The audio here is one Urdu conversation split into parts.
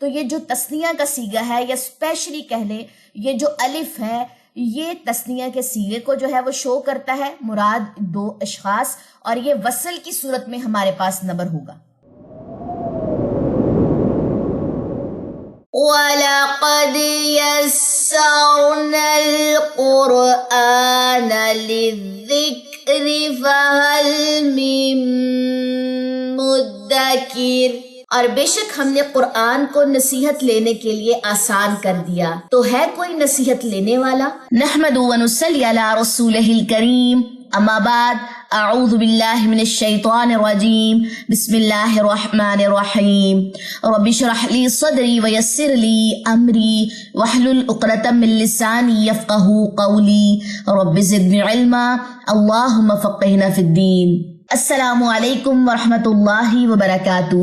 تو یہ جو تثنیہ کا صیغہ ہے یا اسپیشلی کہہ لیں یہ جو الف ہے یہ تثنیہ کے صیغے کو جو ہے وہ شو کرتا ہے، مراد 2 اشخاص، اور یہ وصل کی صورت میں ہمارے پاس نمبر ہوگا۔ وَلَقَدْ يَسَّرْنَا الْقُرْآنَ لِلذِّكْرِ فَهَلْ مِن مُدَّكِرٍ، اور بے شک ہم نے قرآن کو نصیحت لینے کے لیے آسان کر دیا، تو ہے کوئی نصیحت لینے والا؟ نحمد و نصلی علی رسولہ الکریم، اما بعد، اعوذ باللہ من الشیطان الرجیم، بسم اللہ الرحمن الرحیم، رب اشرح لی صدری ویسر لی امری واحلل عقدۃ من لسانی یفقہوا قولی، رب زدنی علما، اللہم فقہنا فی الدین۔ السلام علیکم ورحمۃ اللہ وبرکاتہ۔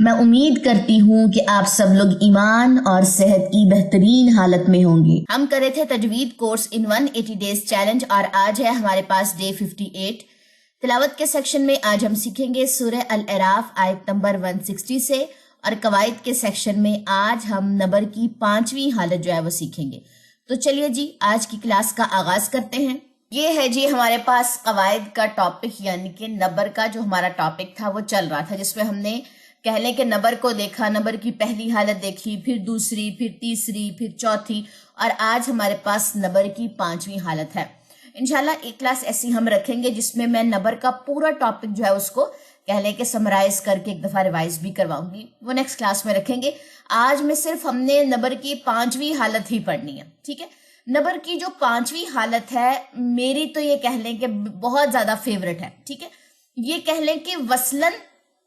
میں امید کرتی ہوں کہ آپ سب لوگ ایمان اور صحت کی بہترین حالت میں ہوں گے۔ ہم کرے تھے تجوید کورس ان 180 ڈیز چیلنج، اور آج ہے ہمارے پاس ڈے 58۔ تلاوت کے سیکشن میں آج ہم سیکھیں گے سورہ الاعراف آیت نمبر 160 سے، اور قواعد کے سیکشن میں آج ہم نمبر کی 5ویں حالت جو ہے وہ سیکھیں گے۔ تو چلیے جی آج کی کلاس کا آغاز کرتے ہیں۔ یہ ہے جی ہمارے پاس قواعد کا ٹاپک، یعنی کہ نمبر کا جو ہمارا ٹاپک تھا وہ چل رہا تھا، جس میں ہم نے کہہ لیں کہ نمبر کو دیکھا، نمبر کی پہلی حالت دیکھی، پھر دوسری، پھر تیسری، پھر چوتھی، اور آج ہمارے پاس نمبر کی 5ویں حالت ہے۔ انشاءاللہ ایک کلاس ایسی ہم رکھیں گے جس میں نمبر کا پورا ٹاپک جو ہے اس کو کہہ لیں کہ سمرائز کر کے ایک دفعہ ریوائز بھی کرواؤں گی، وہ نیکسٹ کلاس میں رکھیں گے۔ آج میں صرف ہم نے نمبر کی 5ویں حالت ہی پڑھنی ہے، ٹھیک ہے؟ نمبر کی جو 5ویں حالت ہے میری تو یہ کہہ لیں کہ بہت زیادہ فیوریٹ ہے، ٹھیک ہے؟ یہ کہہ لیں کہ وصلاً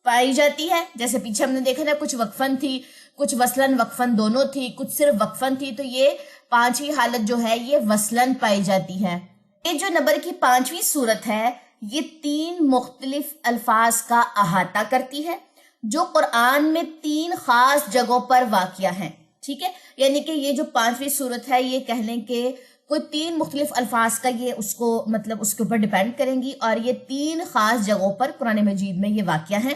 پائی جاتی ہے، جیسے پیچھے ہم نے دیکھا نا کچھ وقفاً تھی، کچھ وصلاً وقفاً دونوں تھی، کچھ صرف وقفاً تھی، تو یہ 5ویں حالت جو ہے یہ وصلاً پائی جاتی ہے۔ یہ جو نمبر کی 5ویں صورت ہے یہ 3 مختلف الفاظ کا احاطہ کرتی ہے جو قرآن میں 3 خاص جگہوں پر واقع ہیں، ٹھیک ہے؟ یعنی کہ یہ جو 5ویں صورت ہے یہ کہہ لیں کہ کوئی 3 مختلف الفاظ کا یہ اس کو مطلب اس کے اوپر ڈیپینڈ کریں گی، اور یہ 3 خاص جگہوں پر قرآن مجید میں یہ واقع ہیں۔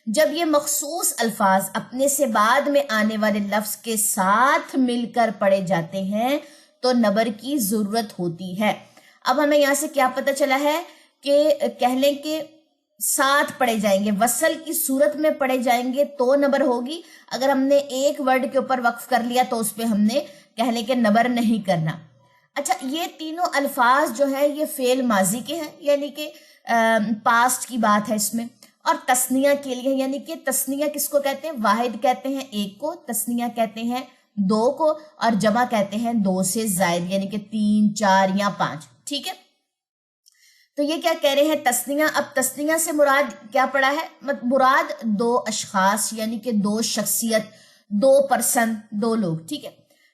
جب یہ مخصوص الفاظ اپنے سے بعد میں آنے والے لفظ کے ساتھ مل کر پڑھے جاتے ہیں تو نمبر کی ضرورت ہوتی ہے۔ اب ہمیں یہاں سے کیا پتہ چلا ہے کہ کہہ لیں کہ ساتھ پڑھے جائیں گے، وصل کی صورت میں پڑھے جائیں گے تو نمبر ہوگی۔ اگر ہم نے ایک ورڈ کے اوپر وقف کر لیا تو اس پہ ہم نے کہہ لیں کہ نمبر نہیں کرنا۔ اچھا، یہ تینوں الفاظ جو ہے یہ فعل ماضی کے ہیں، یعنی کہ پاسٹ کی بات ہے اس میں، اور تثنیہ کے لیے، یعنی کہ تثنیہ کس کو کہتے ہیں؟ واحد کہتے ہیں 1 کو، تثنیہ کہتے ہیں 2 کو، اور جمع کہتے ہیں 2 سے زائد، یعنی کہ 3، 4 یا 5، ٹھیک ہے؟ تو یہ کیا کہہ رہے ہیں؟ تثنیہ۔ اب تثنیہ سے مراد کیا پڑا ہے؟ مراد 2 اشخاص، یعنی کہ 2 شخصیت، 2 پرسن، 2 لوگ، ٹھیک ہے؟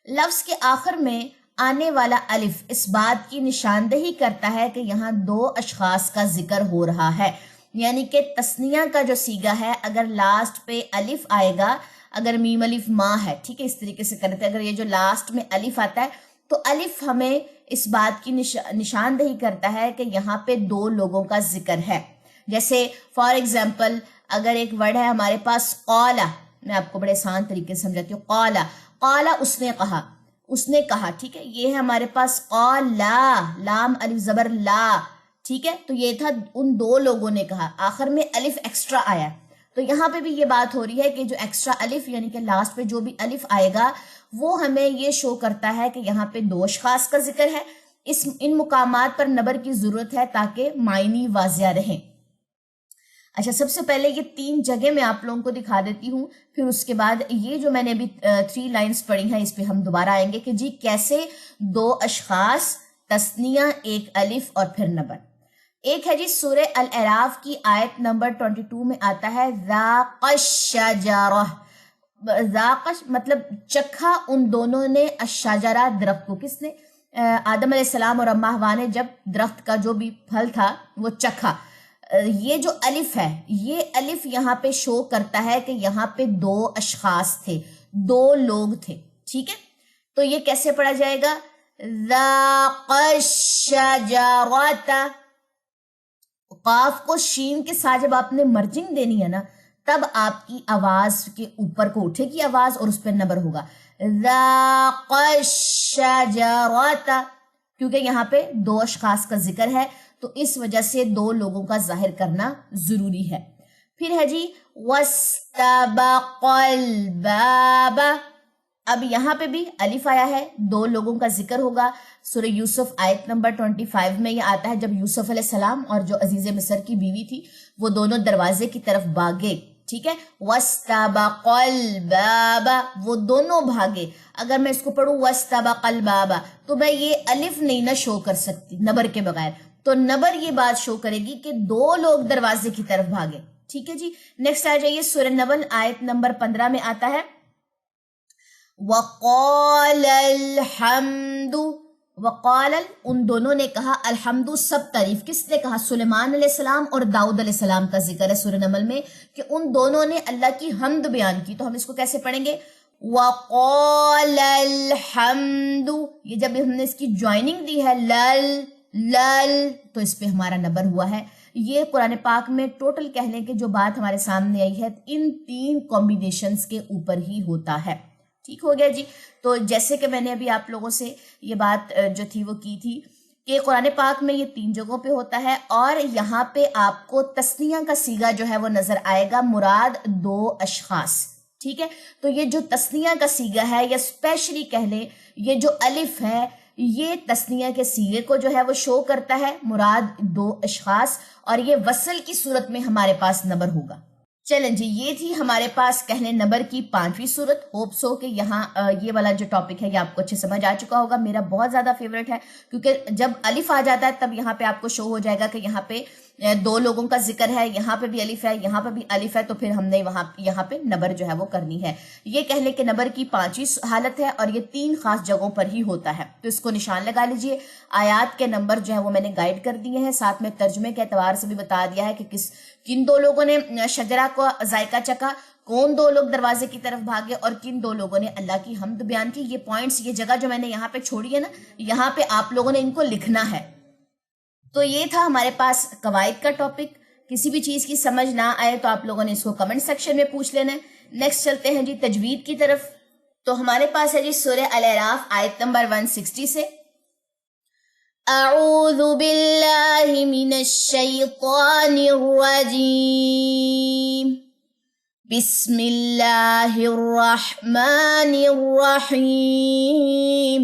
لفظ کے آخر میں آنے والا الف اس بات کی نشاندہی کرتا ہے کہ یہاں 2 اشخاص کا ذکر ہو رہا ہے، یعنی کہ تثنیہ کا جو صیغہ ہے اگر لاسٹ پہ الف آئے گا، اگر میم الف ماں ہے، ٹھیک ہے، اس طریقے سے کرتے ہیں، اگر یہ جو لاسٹ میں الف آتا ہے تو الف ہمیں اس بات کی نشاندہی کرتا ہے کہ یہاں پہ 2 لوگوں کا ذکر ہے۔ جیسے فار ایگزامپل اگر ایک ورڈ ہے ہمارے پاس قالا، میں آپ کو بڑے آسان طریقے سے سمجھاتی ہوں، قالا، قالا اس نے کہا، اس نے کہا، ٹھیک ہے؟ یہ ہے ہمارے پاس قالا، لام الف زبر لا، ٹھیک ہے؟ تو یہ تھا ان 2 لوگوں نے کہا، آخر میں الف ایکسٹرا آیا، تو یہاں پہ بھی یہ بات ہو رہی ہے کہ جو ایکسٹرا الف یعنی کہ لاسٹ پہ جو بھی الف آئے گا وہ ہمیں یہ شو کرتا ہے کہ یہاں پہ 2 اشخاص کا ذکر ہے۔ ان مقامات پر نمبر کی ضرورت ہے تاکہ معنی واضح رہیں۔ اچھا، سب سے پہلے یہ 3 جگہ میں آپ لوگوں کو دکھا دیتی ہوں، پھر اس کے بعد یہ جو میں نے ابھی 3 لائنز پڑھی ہیں اس پہ ہم دوبارہ آئیں گے کہ جی کیسے 2 اشخاص، تثنیہ، 1 الف اور پھر نمبر۔ ایک ہے جی سورہ الاعراف کی آیت نمبر 22 میں آتا ہے ذاق الشجرہ، ذاق مطلب چکھا ان دونوں نے، الشجرہ درخت کو، کس نے؟ آدم علیہ السلام اور اماں حوا نے جب درخت کا جو بھی پھل تھا وہ چکھا۔ یہ جو الف ہے یہ الف یہاں پہ شو کرتا ہے کہ یہاں پہ 2 اشخاص تھے، 2 لوگ تھے، ٹھیک ہے؟ تو یہ کیسے پڑھا جائے گا؟ ذاق الشجرۃ، قاف کو شین کے ساتھ جب آپ نے مرجنگ دینی ہے نا تب آپ کی آواز کے اوپر کو اٹھے گی آواز اور اس پہ نبر ہوگا ذاق الشجرۃ، کیونکہ یہاں پہ دو اشخاص کا ذکر ہے تو اس وجہ سے دو لوگوں کا ظاہر کرنا ضروری ہے۔ پھر ہے جی واستبق الباب، اب یہاں پہ بھی الف آیا ہے، دو لوگوں کا ذکر ہوگا۔ سورہ یوسف آیت نمبر 25 میں یہ آتا ہے جب یوسف علیہ السلام اور جو عزیز مصر کی بیوی تھی وہ دونوں دروازے کی طرف بھاگے، ٹھیک ہے، واستبق الباب، وہ دونوں بھاگے۔ اگر میں اس کو پڑھوں واستبق الباب تو میں یہ الف نہیں نہ شو کر سکتی نبر کے بغیر، تو نبر یہ بات شو کرے گی کہ دو لوگ دروازے کی طرف بھاگے، ٹھیک ہے جی۔ نیکسٹ آ جائیے سورہ نبل آیت نمبر 15 میں آتا ہے وقال الحمد، وقال ان دونوں نے کہا، الحمد سب تعریف، کس نے کہا؟ سلیمان علیہ السلام اور داؤد علیہ السلام کا ذکر ہے سورہ نمل میں کہ ان دونوں نے اللہ کی حمد بیان کی، تو ہم اس کو کیسے پڑھیں گے؟ وقال الحمد، یہ جب ہم نے اس کی جوائننگ دی ہے لل تو اس پہ ہمارا نبر ہوا ہے۔ یہ قرآن پاک میں ٹوٹل کہہ لیں کہ جو بات ہمارے سامنے آئی ہے ان 3 کمبینیشنز کے اوپر ہی ہوتا ہے، ٹھیک ہو گیا جی۔ تو جیسے کہ میں نے ابھی آپ لوگوں سے یہ بات جو تھی وہ کی تھی کہ قرآن پاک میں یہ 3 جگہوں پہ ہوتا ہے اور یہاں پہ آپ کو تثنیہ کا صیغہ جو ہے وہ نظر آئے گا، مراد 2 اشخاص، ٹھیک ہے۔ تو یہ جو تثنیہ کا صیغہ ہے یا اسپیشلی کہہ لیں یہ جو الف ہے یہ تثنیہ کے صیغے کو جو ہے وہ شو کرتا ہے، مراد 2 اشخاص، اور یہ وصل کی صورت میں ہمارے پاس نبر ہوگا۔ چلیں جی، یہ تھی ہمارے پاس کہنے نبر کی 5ویں صورت۔ ہوپ سو کہ یہاں یہ والا جو ٹاپک ہے یہ آپ کو اچھے سمجھ آ چکا ہوگا، میرا بہت زیادہ فیوریٹ ہے کیونکہ جب الف آ جاتا ہے تب یہاں پہ آپ کو شو ہو جائے گا کہ یہاں پہ 2 لوگوں کا ذکر ہے، یہاں پہ بھی الف ہے، یہاں پہ بھی الف ہے، تو پھر ہم نے یہاں پہ نبر جو ہے وہ کرنی ہے۔ یہ کہہ لیں کہ نبر کی 5ویں حالت ہے اور یہ 3 خاص جگہوں پر ہی ہوتا ہے، تو اس کو نشان لگا لیجئے۔ آیات کے نمبر جو ہے وہ میں نے گائیڈ کر دیے ہیں، ساتھ میں ترجمے کے اعتبار سے بھی بتا دیا ہے کہ کن 2 لوگوں نے شجرہ کو ذائقہ چکھا، کون 2 لوگ دروازے کی طرف بھاگے اور کن 2 لوگوں نے اللہ کی حمد بیان کی۔ یہ پوائنٹس، یہ جگہ جو میں نے یہاں پہ چھوڑی ہے نا، یہاں پہ آپ لوگوں نے ان کو لکھنا ہے۔ تو یہ تھا ہمارے پاس قواعد کا ٹاپک۔ کسی بھی چیز کی سمجھ نہ آئے تو آپ لوگوں نے اس کو کمنٹ سیکشن میں پوچھ لینا ہے۔ نیکسٹ چلتے ہیں جی تجوید کی طرف۔ تو ہمارے پاس ہے جی سورہ الاعراف آیت نمبر 160 سے اعوذ باللہ من الشیطان الرجیم بسم اللہ الرحمن الرحیم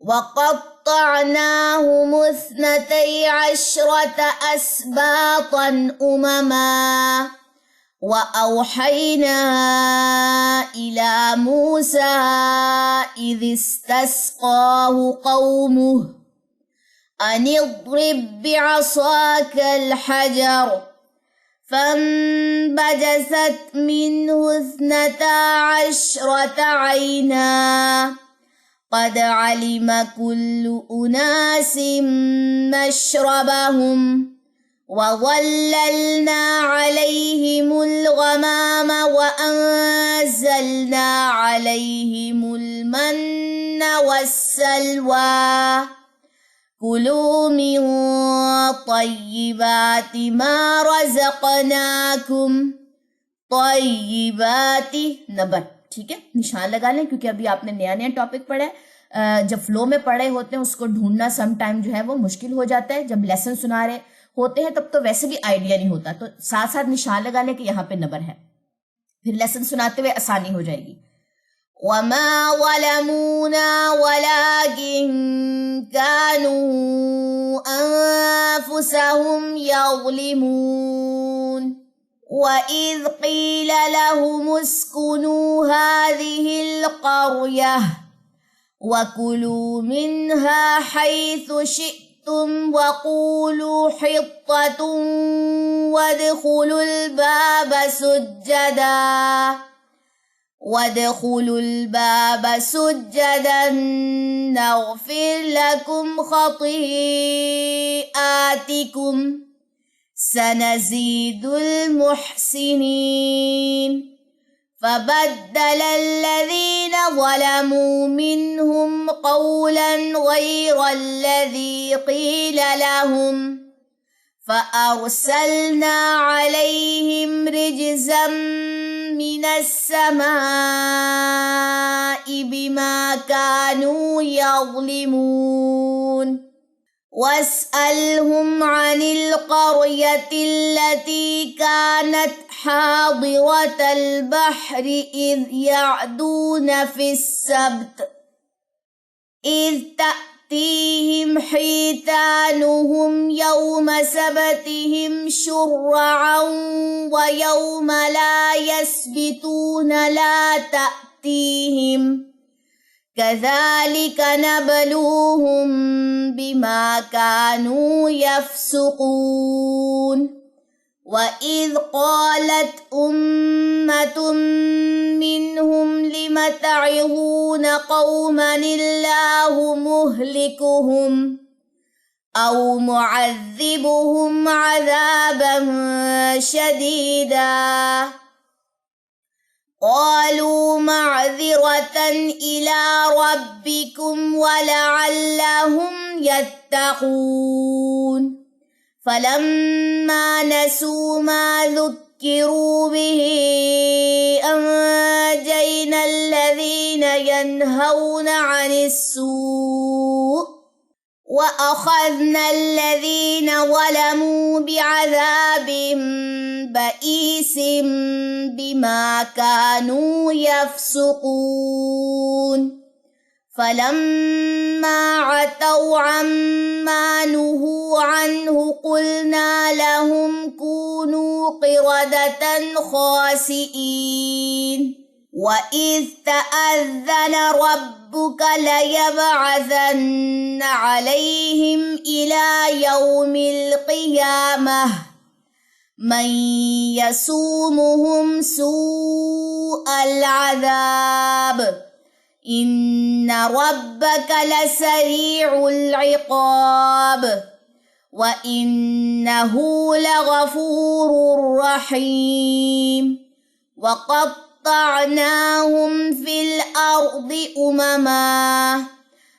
وقطعناهم 12 أسباطا أمما وأوحينا إلى موسى إذ استسقاه قومه أن اضرب بعصاك الحجر فانبجست منه 12 عينا قد علم كل أناس مشربهم وظللنا عليهم الغمام وأنزلنا عليهم المن والسلوى كلوا من طيبات ما رزقناكم طیبات نبر، ٹھیک ہے، نشان لگا لیں کیونکہ ابھی آپ نے نیا ٹاپک پڑھا ہے۔ جب فلو میں پڑھے ہوتے ہیں اس کو ڈھونڈنا سم ٹائم جو ہے وہ مشکل ہو جاتا ہے، جب لیسن سنا رہے ہوتے ہیں تب تو ویسے بھی آئیڈیا نہیں ہوتا، تو ساتھ ساتھ نشان لگا لیں کہ یہاں پہ نبر ہے، پھر لیسن سناتے ہوئے آسانی ہو جائے گی۔ وَمَا ظَلَمُونَا وَلَكِن كَانُوا أَنفُسَهُمْ يَظْلِمُونَ وَإِذْ قِيلَ لَهُمُ اسْكُنُوا هَٰذِهِ الْقَرْيَةَ وَكُلُوا مِنْهَا حَيْثُ شِئْتُمْ وَقُولُوا حِطَّةٌ وَادْخُلُوا الْبَابَ سُجَّدًا نَغْفِرْ لَكُمْ خَطِيئَاتِكُمْ سَنَزِيدُ الْمُحْسِنِينَ فَبَدَّلَ الَّذِينَ ظَلَمُوا مِنْهُمْ قَوْلًا غَيْرَ الَّذِي قِيلَ لَهُمْ فأرسلنا عليهم رجزا من السماء بما كانوا يظلمون واسألهم عن القرية التي كانت حاضرة البحر إذ يعدون في السبت إذ تأتيهم حيتانهم يوم سبتهم شرعا ويوم لا يسبتون لا تأتيهم كذلك نبلوهم بما كانوا يفسقون وإذ قالت أمة منهم لم تعظون قوما الله مهلكهم أو معذبهم عذابا شديدا قالوا معذرة إلى ربكم ولعلهم يتقون فلما نسوا ما ذكروا به أنجينا الذين ينهون عن السوء وأخذنا الذين ظلموا بعذاب بئيس بما كانوا يفسقون فلما عتوا عما نهوا عنه قلنا لهم كونوا قردة خاسئين وإذ تأذن ربك ليبعثن عليهم إلى يوم القيامة من يسومهم سوء العذاب إن ربك لسريع العقاب وإنه لغفور رحيم وقطعناهم في الأرض أمما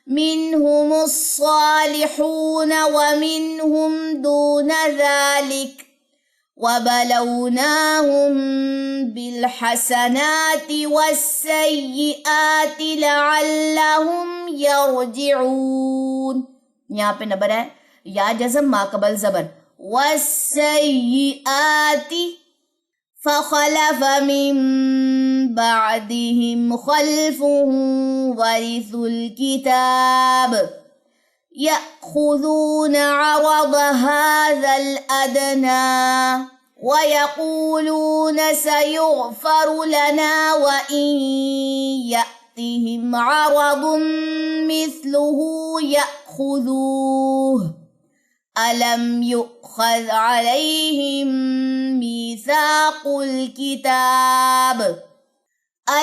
منهم الصالحون ومنهم دون ذلك وبلوناهم بالحسنات والسيئات لعلهم يرجعون. یہاں پہ نبر ہے یا جزم ما قبل زبر والسیئات فخلف من بعدهم خلف ورثوا الكتاب يأخذون عرض هذا الأدنى ويقولون سيغفر لنا وإن يأتهم عرض مثله يأخذوه ألم يؤخذ عليهم ميثاق الكتاب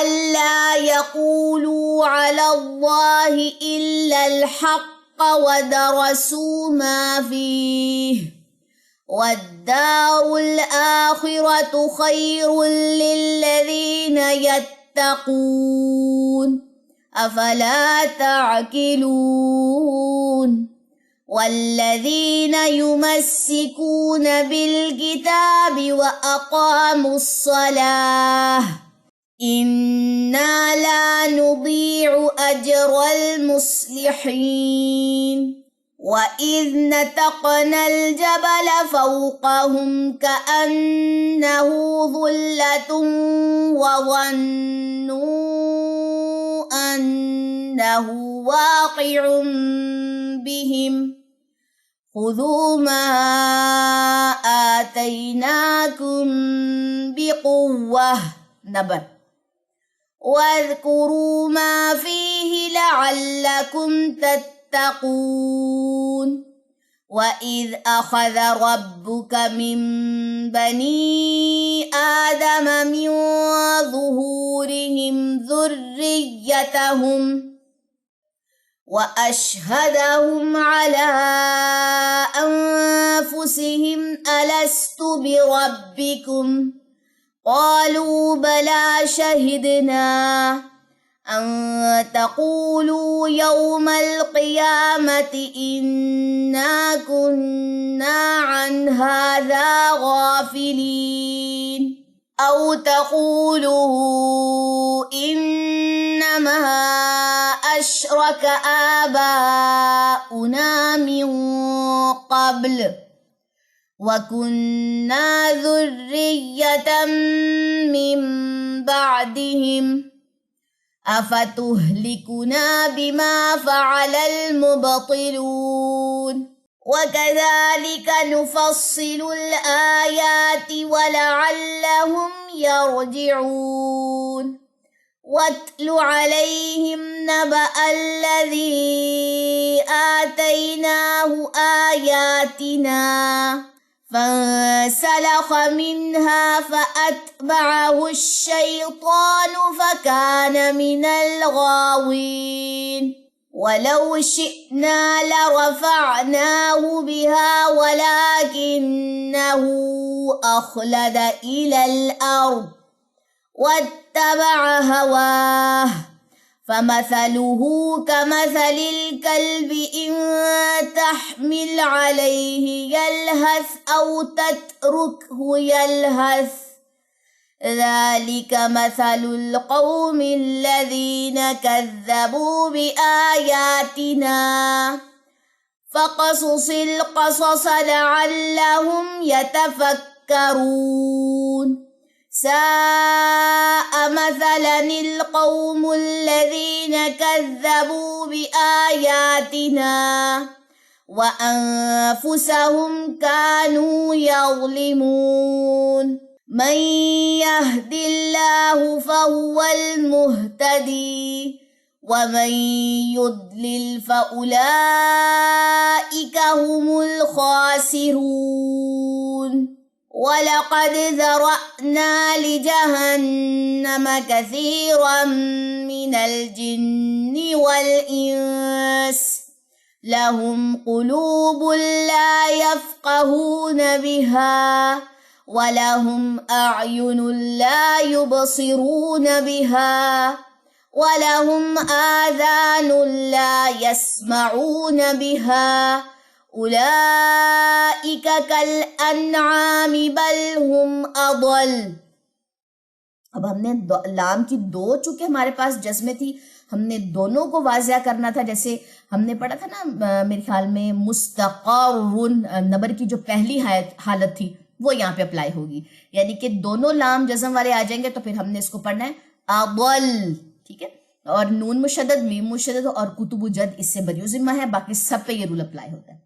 ألا يقولوا على الله إلا الحق ودرسوا ما فيه والدار الآخرة خير للذين يتقون أفلا تعقلون والذين يمسكون بالكتاب وأقاموا الصلاة إنا لا نضيع أجر المصلحين وإذ نتقنا الجبل فوقهم كأنه ظلة وظنوا أنه واقع بهم خذوا ما آتيناكم بقوة نبر واذكروا ما فيه لعلكم تتقون وإذ أخذ ربك من بني آدم من ظهورهم ذريتهم وأشهدهم على أنفسهم ألست بربكم قالوا بلى شهدنا أن تقولوا يوم القيامة إنا كنا عن هذا غافلين أو تقولوا إنما أشرك آباؤنا من قبل وكنا ذرية من بعدهم أفتهلكنا بما فعل المبطلون وكذلك نفصل الآيات ولعلهم يرجعون واتل عليهم نبأ الذي آتيناه آياتنا فانسلخ منها فأتبعه الشيطان فكان من الغاوين ولو شئنا لرفعناه بها ولكنه أخلد إلى الأرض واتبع هواه فمثله كمثل الكلب إن تحمل عليه يلهث أو تتركه يلهث ذلك مثل القوم الذين كذبوا بآياتنا فقصص القصص لعلهم يتفكرون ساء مثلا القوم الذين كذبوا بآياتنا وأنفسهم كانوا يظلمون من يهد الله فهو المهتدي ومن يضلل فأولئك هم الخاسرون ولقد ذرأنا لجهنم كثيرا من الجن والإنس لهم قلوب لا يفقهون بها ولهم أعين لا يبصرون بها ولهم آذان لا يسمعون بها اولئک کالانعام بل هم اضل۔ اب ہم نے لام کی دو چونکہ ہمارے پاس جزمیں تھی، ہم نے دونوں کو واضح کرنا تھا، جیسے ہم نے پڑھا تھا نا میرے خیال میں مستقر نبر کی جو پہلی حالت تھی وہ یہاں پہ اپلائی ہوگی، یعنی کہ دونوں لام جزم والے آ جائیں گے تو پھر ہم نے اس کو پڑھنا ہے اضل، ٹھیک ہے، اور نون مشدد میم مشدد اور کتب جد اس سے بریو ذمہ ہے، باقی سب پہ یہ رول اپلائی ہوتا ہے۔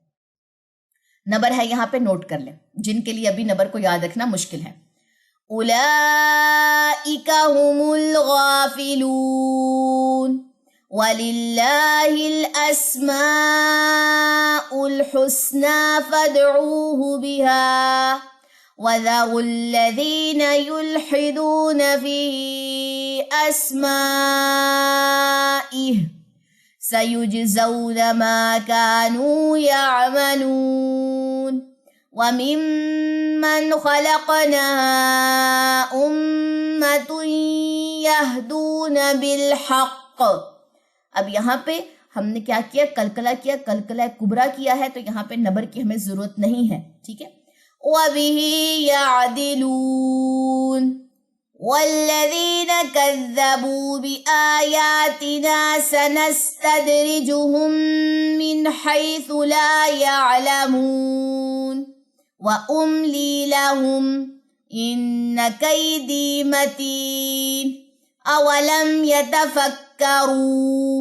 نبر ہے یہاں پہ، نوٹ کر لیں جن کے لیے ابھی نبر کو یاد رکھنا مشکل ہے۔ اولئک هم الغافلون وللہ الاسماء الحسنى فادعوه بها وذروا الذین یلحدون فی اسمائه سیجزون ما كانوا يعملون وممن خلقنا أمة يهدون بالحق۔ اب یہاں پہ ہم نے کیا کیا؟ کلکلہ کیا، کلکلہ کبرا کیا ہے، تو یہاں پہ نبر کی ہمیں ضرورت نہیں ہے، ٹھیک ہے۔ وَبِهِ يَعْدِلُونَ وَالَّذِينَ كَذَّبُوا بِآيَاتِنَا سَنَسْتَدْرِجُهُم مِّنْ حَيْثُ لَا يَعْلَمُونَ وَأُمْلِي لَهُمْ إِنَّ كَيْدِي مَتِينٌ أَوَلَمْ يَتَفَكَّرُوا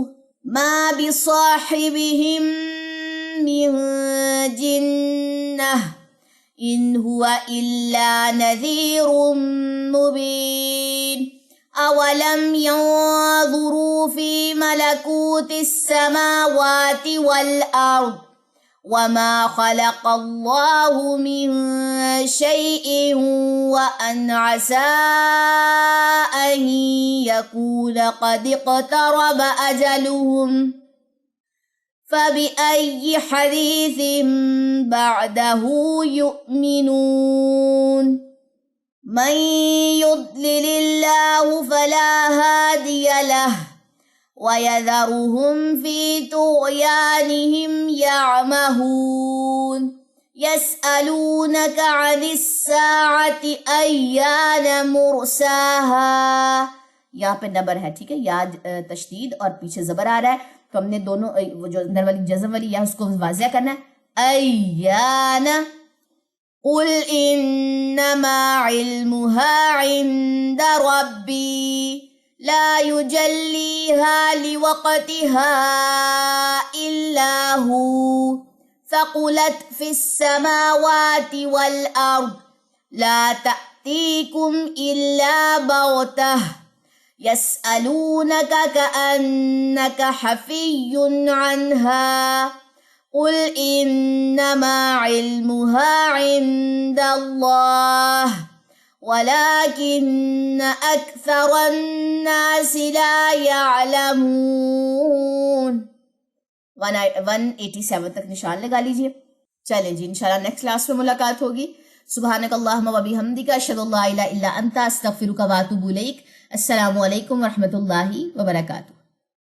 مَا بِصَاحِبِهِم مِّن جِنَّةٍ إِنْ هُوَ إِلَّا نَذِيرٌ مُبِينٌ أَوَلَمْ يَنظُرُوا فِي مَلَكُوتِ السَّمَاوَاتِ وَالْأَرْضِ وَمَا خَلَقَ اللَّهُ مِن شَيْءٍ وَأَنْ عَسَىٰ أَن يَكُونَ قَدِ اقْتَرَبَ أَجَلُهُمْ فَبِأَيِّ حَدِيثٍ بَعْدَهُ يُؤْمِنُونَ مَن يُضْلِلِ اللَّهُ فَلَا هَادِيَ لَهُ وَيَذَرُهُمْ فِي طُغْيَانِهِمْ يَعْمَهُونَ يَسْأَلُونَكَ عَنِ السَّاعَةِ أَيَّانَ مُرْسَاهَا. یہاں پہ نبر ہے، ٹھیک ہے، یاد تشدید اور پیچھے زبر آ رہا ہے، تو ہم نے دونوں وہ جو اندر والی جزم والی یا اس کو واضح کرنا ہے. ایان قل انما علمها عند ربی لا يجليها لوقتها الا هو ثقلت في السماوات والارض لا تأتيكم الا بغتة يسألونك كأنك حفي عنها قل انما علمها عند الله وَلَكِنَّ أَكْثَرَ النَّاسِ لَا يَعْلَمُونَ. 187 تک نشان لگا لیجئے. چلیں جی، انشاءاللہ نیکسٹ کلاس میں ملاقات ہوگی. سبحانک اللہم و بحمدک اشہد ان لا الہ الا انت استغفرک و اتوب الیک. السلام علیکم ورحمۃ اللہ وبرکاتہ.